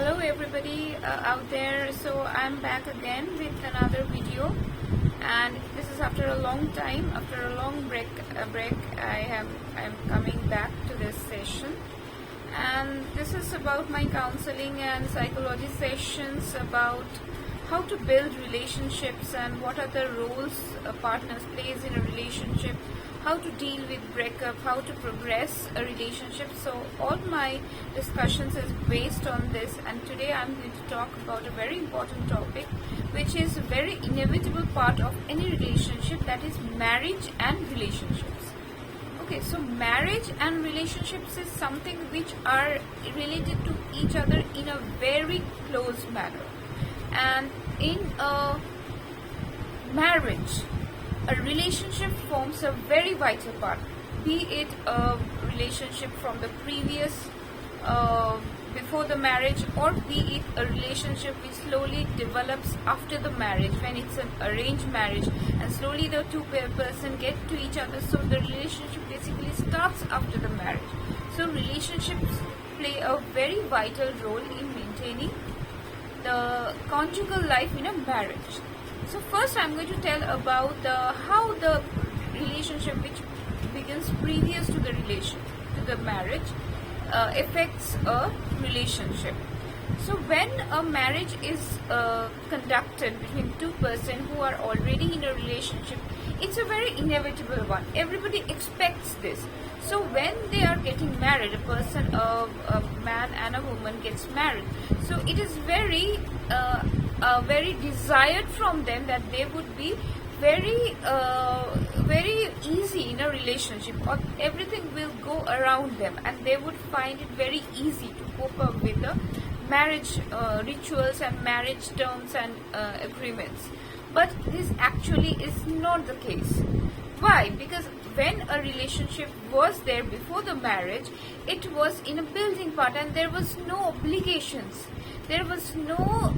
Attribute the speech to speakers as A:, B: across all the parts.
A: Hello everybody out there. So I'm back again with another video, and this is after a long time, after a long break. I'm coming back to this session, and this is about my counseling and psychology sessions about how to build relationships and what are the roles a partner plays in a relationship, how to deal with breakup, how to progress a relationship. So all my discussions is based on this, and today I'm going to talk about a very important topic which is a very inevitable part of any relationship, that is marriage and relationships. Okay, so marriage and relationships is something which are related to each other in a very close manner. And in a marriage, a relationship forms a very vital part, be it a relationship from the previous before the marriage, or be it a relationship which slowly develops after the marriage, when it's an arranged marriage and slowly the two person get to each other. So the relationship basically starts after the marriage. So relationships play a very vital role in maintaining the conjugal life in a marriage. So first I'm going to tell about how the relationship which begins previous to the marriage affects a relationship. So when a marriage is conducted between two persons who are already in a relationship, it's a very inevitable one. Everybody expects this. So when they are getting married, a man and a woman gets married. So it is very desired from them that they would be very easy in a relationship, or everything will go around them, and they would find it very easy to cope up with the marriage rituals and marriage terms and agreements. But this actually is not the case. Why? Because when a relationship was there before the marriage, it was in a building part, and there was no obligations, there was no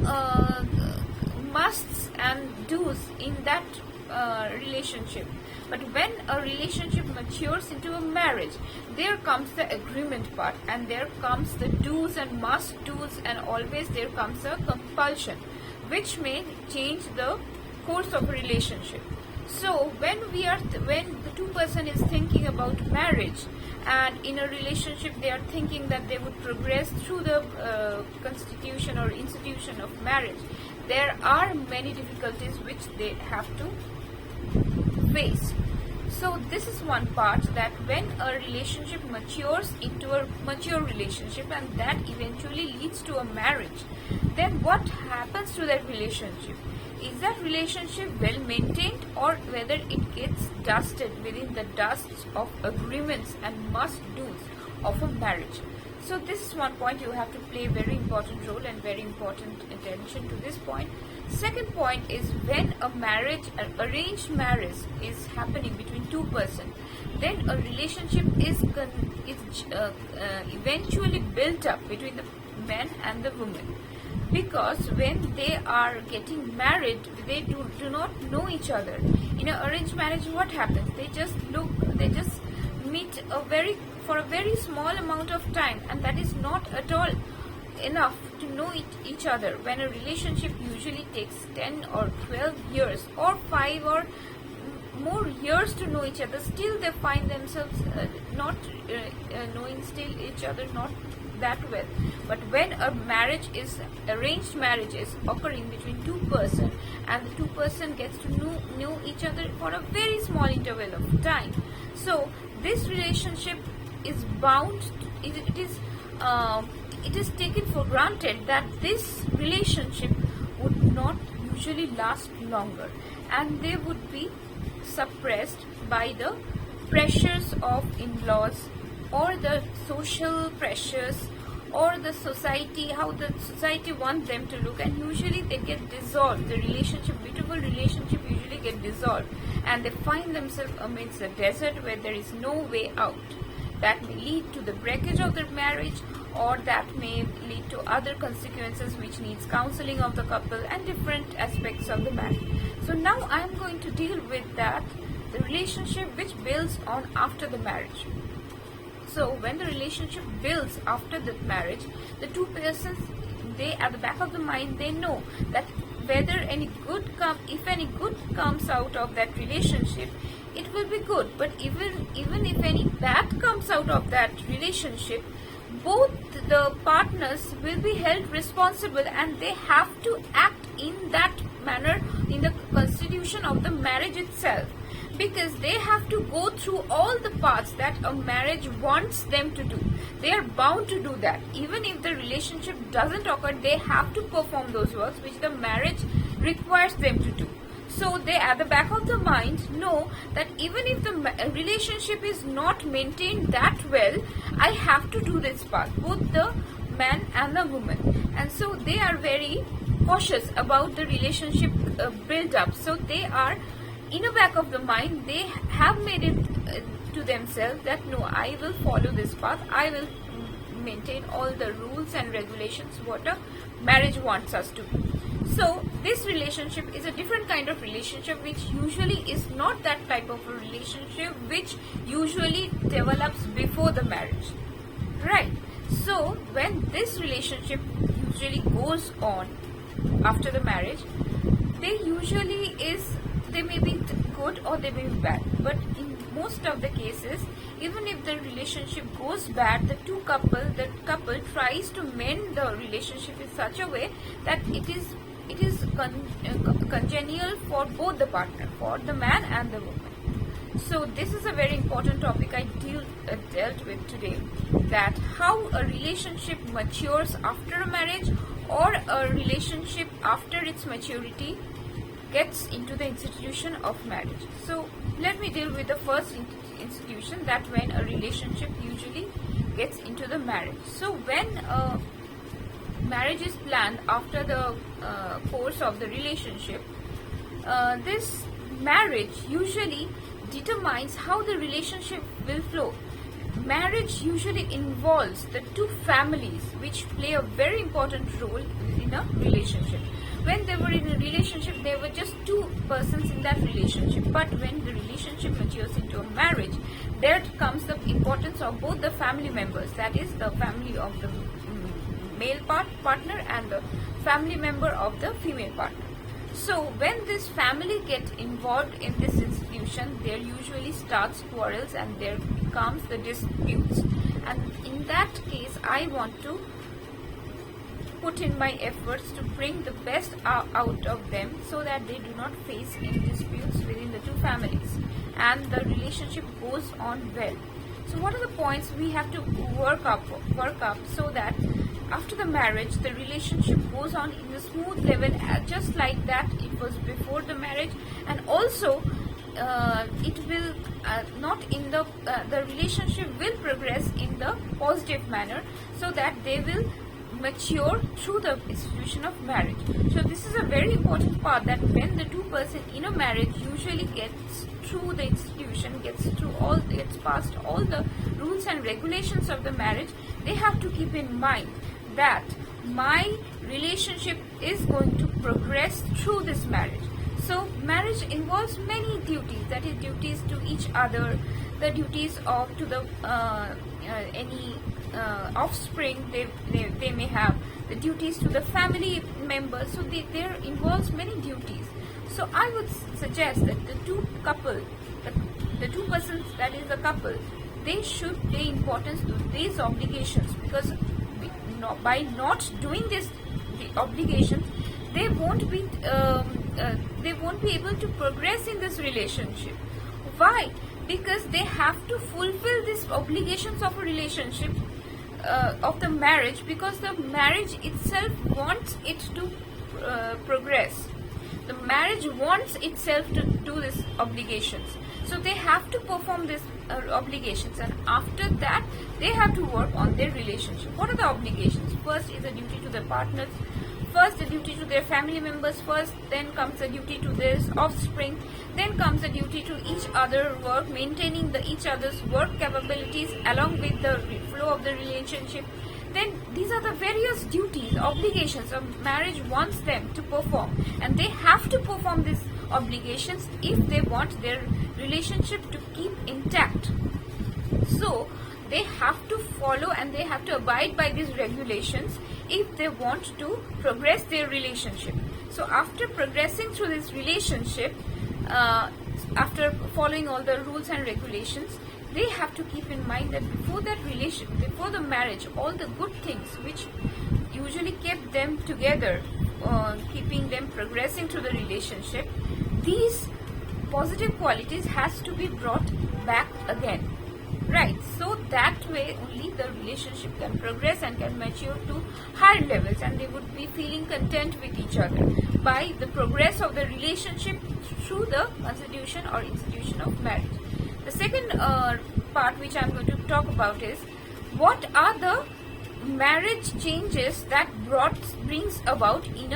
A: musts and do's in that relationship. But when a relationship matures into a marriage, there comes the agreement part, and there comes the do's and must do's, and always there comes a compulsion which may change the course of a relationship. So when the two person is thinking about marriage, and in a relationship they are thinking that they would progress through the constitution or institution of marriage, there are many difficulties which they have to face. So this is one part, that when a relationship matures into a mature relationship, and that eventually leads to a marriage, then what happens to that relationship? Is that relationship well maintained, or whether it gets dusted within the dust of agreements and must-dos of a marriage? So this is one point you have to play very important role and very important attention to this point. Second point is, when a marriage, an arranged marriage is happening between two persons, then a relationship is eventually built up between the man and the woman. Because when they are getting married, they do not know each other. In an arranged marriage, what happens? They just meet for a very small amount of time, and that is not at all enough to know each other. When a relationship usually takes 10 or 12 years or 5 or more years to know each other, still they find themselves not knowing still each other not that well. But when a arranged marriage is occurring between two persons, and the two person gets to know each other for a very small interval of time, so this relationship is bound. It is taken for granted that this relationship would not usually last longer, and they would be suppressed by the pressures of in-laws, or the social pressures, or the society, how the society wants them to look, and usually they get dissolved. The beautiful relationship usually get dissolved, and they find themselves amidst a desert where there is no way out. That may lead to the breakage of their marriage, or that may lead to other consequences which needs counseling of the couple and different aspects of the marriage. So now I am going to deal with that, the relationship which builds on after the marriage. So when the relationship builds after the marriage, the two persons, they at the back of the mind, they know that whether if any good comes out of that relationship, it will be good. But even if any bad comes out of that relationship, both the partners will be held responsible, and they have to act in that manner in the constitution of the marriage itself, because they have to go through all the paths that a marriage wants them to do. They are bound to do that. Even if the relationship doesn't occur, they have to perform those works which the marriage requires them to do. So they at the back of the mind know that even if the relationship is not maintained that well, I have to do this part, both the man and the woman. And so they are very cautious about the relationship build up. So they are, in the back of the mind, they have made it to themselves that no, I will follow this path, I will maintain all the rules and regulations what a marriage wants us to do. So this relationship is a different kind of relationship, which usually is not that type of a relationship which usually develops before the marriage, right? So when this relationship usually goes on after the marriage, they may be good or they may be bad. But in most of the cases, even if the relationship goes bad, the couple tries to mend the relationship in such a way that it is congenial for both the partner, for the man and the woman. So this is a very important topic I dealt with today, that how a relationship matures after a marriage, or a relationship after its maturity gets into the institution of marriage. So let me deal with the first institution, that when a relationship usually gets into the marriage. So when a marriage is planned after the course of the relationship, this marriage usually determines how the relationship will flow. Marriage usually involves the two families, which play a very important role in a relationship. When they were in a relationship, there were just two persons in that relationship. But when the relationship matures into a marriage, there comes the importance of both the family members, that is the family of the male partner and the family member of the female partner. So when this family gets involved in this institution, there usually starts quarrels and there comes the disputes. And in that case, I want to put in my efforts to bring the best out of them, so that they do not face any disputes within the two families and the relationship goes on well. So what are the points we have to work up so that after the marriage the relationship goes on in a smooth level, just like that it was before the marriage, and also it will not in the relationship will progress in the positive manner, so that they will mature through the institution of marriage. So this is a very important part, that when the two person in a marriage usually gets through the institution, gets past all the rules and regulations of the marriage, they have to keep in mind that my relationship is going to progress through this marriage. So marriage involves many duties, that is duties to each other, the duties to the any offspring they may have, the duties to the family members. So there involves many duties. So I would suggest that the two persons, that is the couple, they should pay importance to these obligations, because by not doing the obligations, they won't be able to progress in this relationship. Why? Because they have to fulfill these obligations of a relationship, of the marriage, because the marriage itself wants it to progress. The marriage wants itself to do these obligations. So they have to perform these obligations, and after that they have to work on their relationship. What are the obligations? First is a duty to the partners, first the duty to their family members first, then comes the duty to their offspring, then comes the duty to each other work, maintaining each other's work capabilities along with the flow of the relationship. Then these are the various duties, obligations a marriage wants them to perform, and they have to perform these obligations if they want their relationship to keep intact. So they have to follow and they have to abide by these regulations if they want to progress their relationship. So after progressing through this relationship, after following all the rules and regulations, they have to keep in mind that before the marriage, all the good things which usually kept them together, keeping them progressing through the relationship, these positive qualities has to be brought back again, right? So that way only the relationship can progress and can mature to higher levels, and they would be feeling content with each other by the progress of the relationship through the constitution or institution of marriage. The second part which I'm going to talk about is what are the marriage changes that brings about in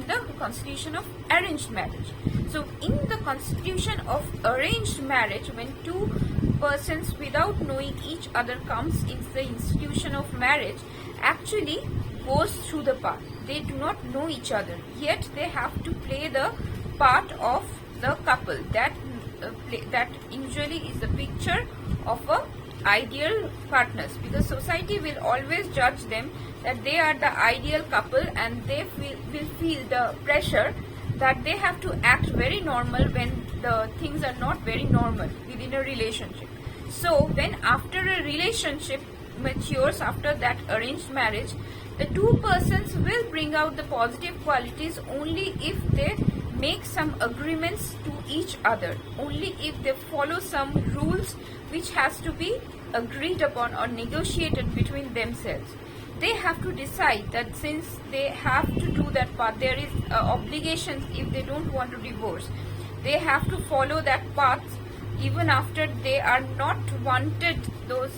A: the constitution of arranged marriage. So in the constitution of arranged marriage, when two persons without knowing each other comes into the institution of marriage, actually goes through the path. They do not know each other, yet they have to play the part of the couple. That usually is the picture of a ideal partners, because society will always judge them that they are the ideal couple, and they will feel the pressure that they have to act very normal when the things are not very normal within a relationship. So when after a relationship matures, after that arranged marriage, the two persons will bring out the positive qualities only if they make some agreements to each other, only if they follow some rules which has to be agreed upon or negotiated between themselves. They have to decide that since they have to do that path, there is obligations if they don't want to divorce. They have to follow that path even after they are not wanted those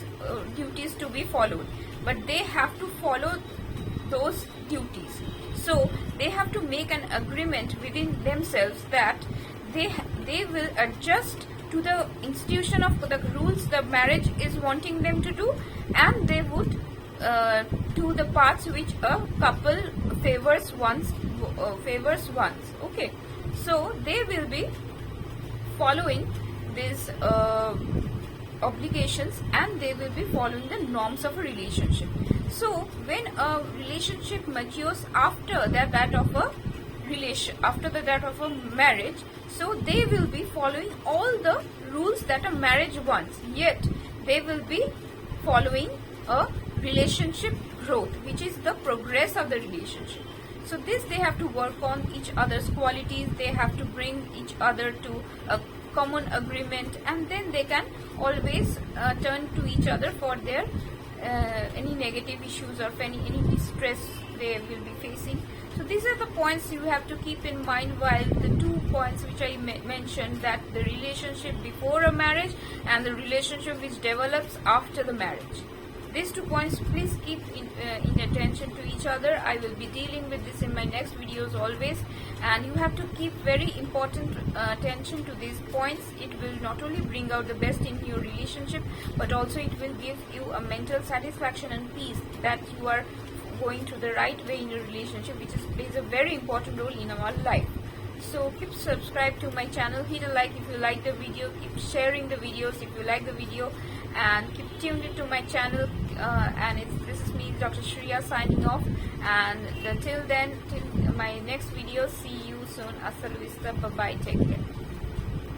A: duties to be followed, but they have to follow those duties. So they have to make an agreement within themselves that they will adjust to the institution of the rules the marriage is wanting them to do, and they would do the parts which a couple favors once. Okay, so they will be following these obligations, and they will be following the norms of a relationship. So when a relationship matures after that of a marriage, so they will be following all the rules that a marriage wants, yet they will be following a relationship growth, which is the progress of the relationship. So this, they have to work on each other's qualities, they have to bring each other to a common agreement, and then they can always turn to each other for their any negative issues or any distress they will be facing. So these are the points you have to keep in mind, while the 2 points which I mentioned, that the relationship before a marriage and the relationship which develops after the marriage. These 2 points, please keep in attention to each other. I will be dealing with this in my next videos always, and you have to keep very important attention to these points. It will not only bring out the best in your relationship, but also it will give you a mental satisfaction and peace that you are going to the right way in your relationship, which plays a very important role in our life. So keep subscribe to my channel, hit a like if you like the video, keep sharing the videos if you like the video, and keep tuned into my channel. This is me, Dr. Shreya, signing off, and till then, till my next video, see you soon. Hasta la vista, bye bye, take care.